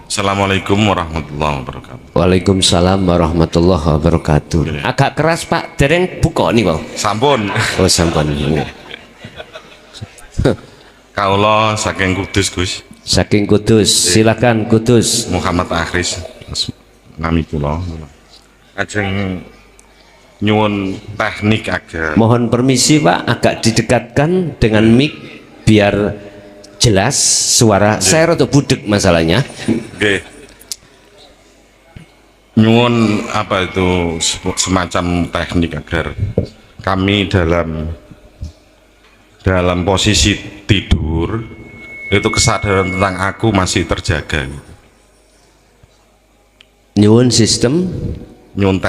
Assalamualaikum warahmatullahi wabarakatuh. Waalaikumsalam warahmatullahi wabarakatuh. Agak keras Pak, dereng buka nih Pak. Sampun. Oh sampun. Kaula saking Kudus Gus. Saking Kudus, silakan Kudus. Muhammad Akhris nami kula. Ajeng nyuwun teknik agak. Mohon permisi Pak, agak didekatkan dengan mic biar jelas suara. Saya rada budek masalahnya. Nggih. Nyuwun apa itu semacam teknik agar kami dalam posisi tidur itu kesadaran tentang aku masih terjaga. Nyuwun sistem, Nyuwun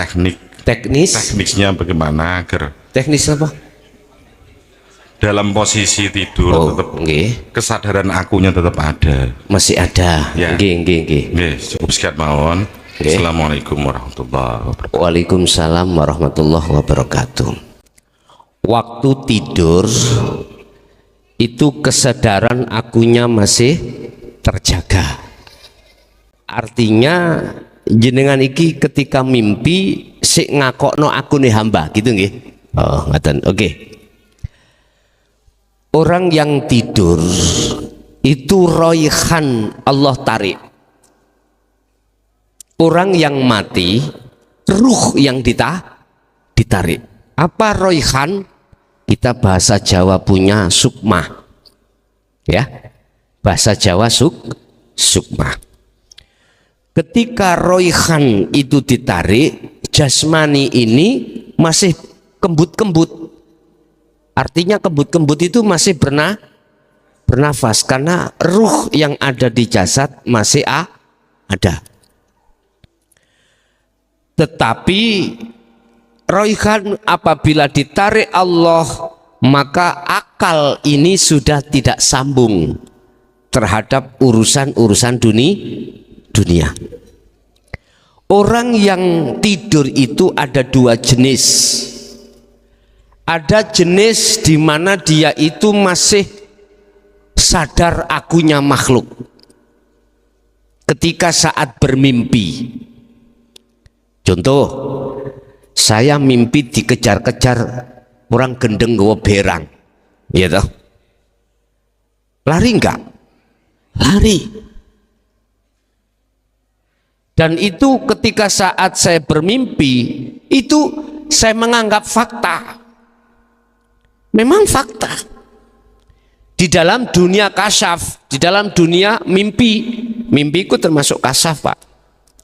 teknisnya bagaimana agar teknis apa? dalam posisi tidur tetap kesadaran akunya tetap ada, masih ada ya. Cukup sekian mawon. Assalamualaikum warahmatullahi wabarakatuh. Waalaikumsalam warahmatullahi wabarakatuh. Waktu tidur itu kesadaran akunya masih terjaga, artinya jenengan iki ketika mimpi sik ngakokno akune hamba gitu nggih. Oh ngaten. Orang yang tidur itu roihan Allah tarik. Orang yang mati ruh yang ditarik. Apa roihan? Kita bahasa Jawa punya sukma. Ya. Bahasa Jawa sukma. Ketika roihan itu ditarik, jasmani ini masih kembut-kembut. Artinya kembut-kembut itu masih bernafas karena ruh yang ada di jasad masih ada. Tetapi roihan apabila ditarik Allah, maka akal ini sudah tidak sambung terhadap urusan-urusan dunia. Orang yang tidur itu ada dua jenis. Ada jenis di mana dia itu masih sadar akunya makhluk ketika saat bermimpi. Contoh, saya mimpi dikejar-kejar orang gendeng gawa berang, ya toh? Lari enggak? Lari. Dan itu ketika saat saya bermimpi, itu saya menganggap fakta. Memang fakta. Di dalam dunia kasyaf, di dalam dunia mimpiku termasuk kasyaf Pak,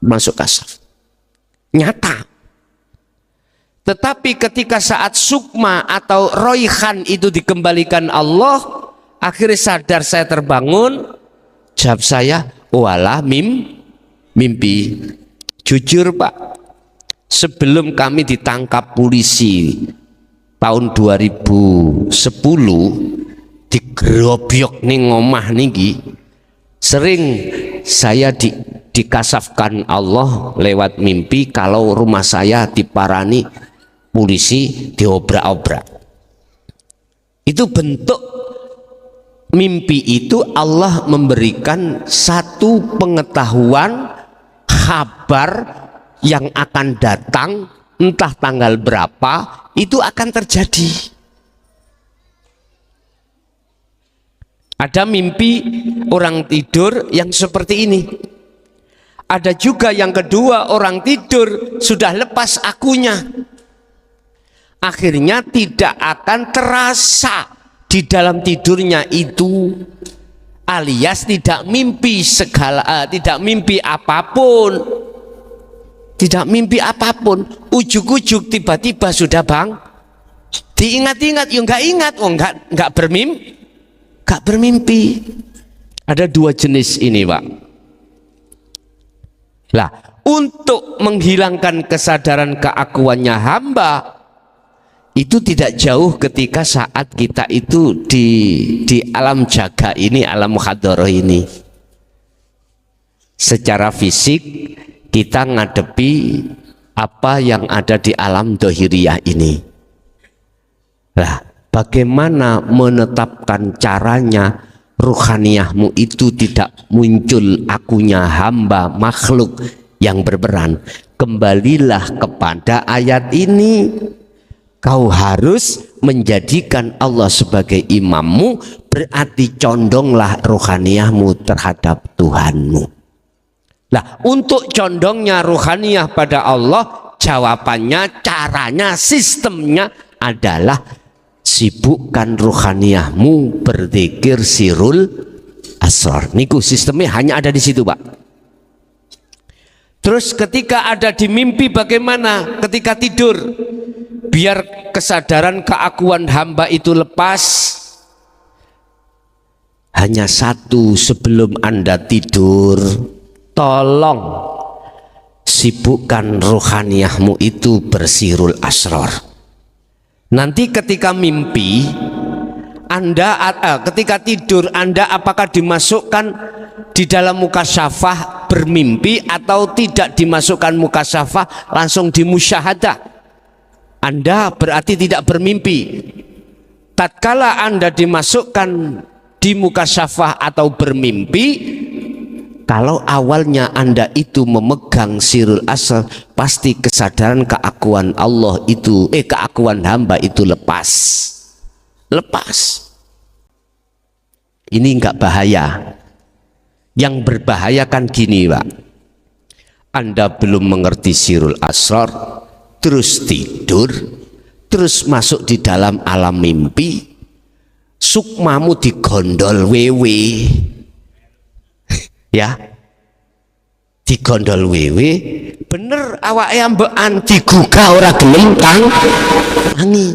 termasuk kasyaf. Nyata. Tetapi ketika saat sukma atau roihan itu dikembalikan Allah, akhirnya sadar saya terbangun, jawab saya, walah mimpi. Jujur Pak, sebelum kami ditangkap polisi tahun 2010 digerobyok ning omah niki, sering saya dikasafkan Allah lewat mimpi kalau rumah saya diparani polisi, diobrak-obrak. Itu bentuk mimpi itu Allah memberikan satu pengetahuan kabar yang akan datang, entah tanggal berapa itu akan terjadi. Ada mimpi orang tidur yang seperti ini. Ada juga yang kedua, orang tidur sudah lepas akunya. Akhirnya tidak akan terasa di dalam tidurnya itu, alias tidak mimpi tidak mimpi apapun. Tidak mimpi apapun, ujuk-ujuk tiba-tiba sudah diingat-ingat, ya nggak ingat, nggak bermimpi. Ada dua jenis ini Pak. Lah, untuk menghilangkan kesadaran keakuannya hamba, itu tidak jauh ketika saat kita itu di alam jaga ini, alam muhadharah ini. Secara fisik kita ngadepi apa yang ada di alam dohiriyah ini. Nah, bagaimana menetapkan caranya ruhaniyahmu itu tidak muncul akunya hamba makhluk yang berperan. Kembalilah kepada ayat ini. Kau harus menjadikan Allah sebagai imammu, berarti condonglah ruhaniyahmu terhadap Tuhanmu. Nah, untuk condongnya ruhaniyah pada Allah, jawabannya, caranya, sistemnya adalah sibukkan ruhaniyahmu berzikir sirul asrar. Niku sistemnya hanya ada di situ, Pak. Terus ketika ada di mimpi bagaimana? Ketika tidur, biar kesadaran keakuan hamba itu lepas. Hanya satu, sebelum Anda tidur, tolong sibukkan ruhaniyahmu itu bersirul asrar. Nanti ketika mimpi Anda, ketika tidur Anda apakah dimasukkan di dalam mukasyafah bermimpi atau tidak dimasukkan mukasyafah, langsung dimusyahadah? Anda berarti tidak bermimpi. Tatkala Anda dimasukkan di mukasyafah atau bermimpi, kalau awalnya Anda itu memegang sirul asrar, pasti kesadaran keakuan Allah itu, keakuan hamba itu lepas. Ini enggak bahaya. Yang berbahaya kan gini, Pak. Anda belum mengerti sirul asrar, terus tidur, terus masuk di dalam alam mimpi, sukmamu digondol wewe. Ya, digondol wewe, bener awake ambekan digugah ora gelem tangi.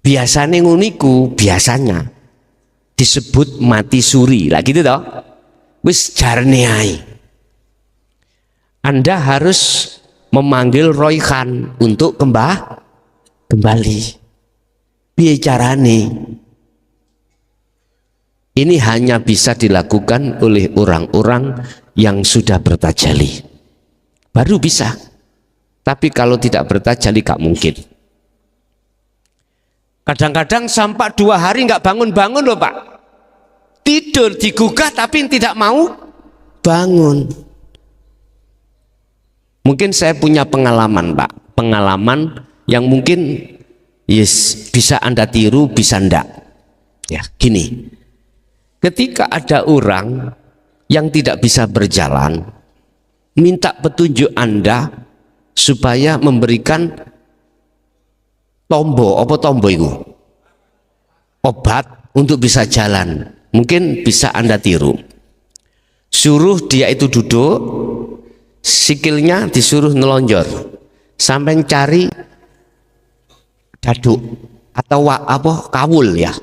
Biasanya nguniku, biasanya disebut mati suri lah gitu toh. Wis jarene ae. Anda harus memanggil Royhan untuk kembali. Piye carane? Ini hanya bisa dilakukan oleh orang-orang yang sudah bertajalli. Baru bisa. Tapi kalau tidak bertajalli gak mungkin. Kadang-kadang sampai 2 hari nggak bangun-bangun loh, Pak. Tidur digugah tapi tidak mau bangun. Mungkin saya punya pengalaman, Pak. Pengalaman yang mungkin bisa Anda tiru, bisa enggak. Ya, gini. Ketika ada orang yang tidak bisa berjalan, minta petunjuk Anda supaya memberikan tombo itu obat untuk bisa jalan. Mungkin bisa Anda tiru. Suruh dia itu duduk, sikilnya disuruh nelonjor sampai cari daduk atau kawul ya,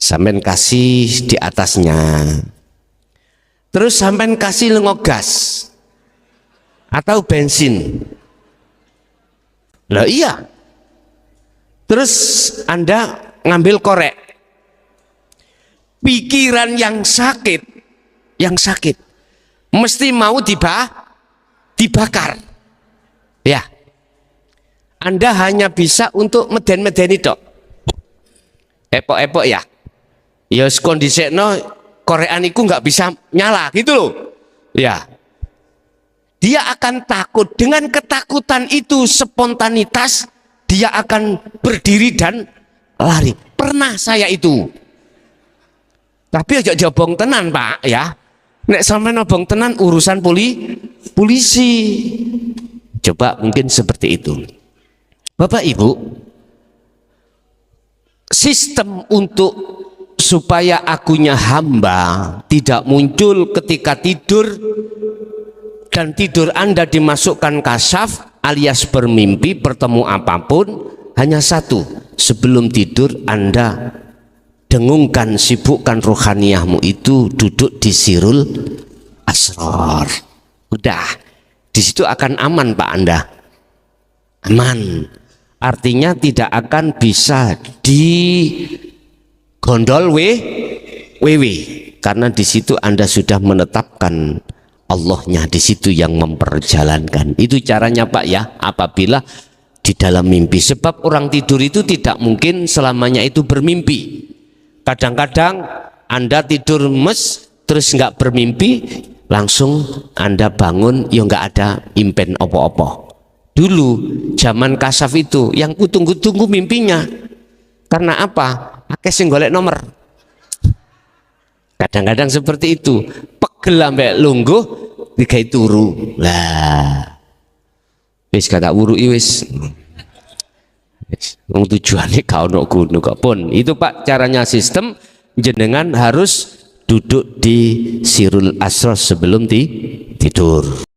sampai kasih di atasnya, terus sampai kasih lengogas atau bensin. Lah iya. Terus Anda ngambil korek. Pikiran yang sakit mesti mau dibakar. Ya. Anda hanya bisa untuk meden-medeni tok. Epok-epok ya. Ya kondisekno korekan iku nggak bisa nyala gitu loh. Ya. Dia akan takut. Dengan ketakutan itu spontanitas, dia akan berdiri dan lari. Pernah saya itu. Tapi aja jabong tenan, Pak, ya. Nek sampai nobong tenan urusan polisi. Coba mungkin seperti itu. Bapak Ibu, sistem untuk supaya akunya hamba tidak muncul ketika tidur, dan tidur Anda dimasukkan kasyaf alias bermimpi, bertemu apapun, hanya satu. Sebelum tidur Anda dengungkan, sibukkan ruhaniyahmu itu duduk di sirul asrar. Udah, di situ akan aman, Pak. Anda aman, artinya tidak akan bisa digondol wewe, karena di situ Anda sudah menetapkan Allahnya di situ yang memperjalankan. Itu caranya, Pak, ya, apabila di dalam mimpi. Sebab orang tidur itu tidak mungkin selamanya itu bermimpi. Kadang-kadang Anda tidur mes terus nggak bermimpi, langsung Anda bangun ya nggak ada impen opo-opo. Dulu zaman kasaf itu yang kutunggu-tunggu mimpinya. Karena apa? Akeh sing golek nomor. Kadang-kadang seperti itu. Pegel ambek lungguh digawe turu. Lah. Wis kata wurui wis. Wong tujuane ka ono gunung kok pun. Itu Pak caranya sistem, jenengan harus duduk di sirul asros sebelum tidur.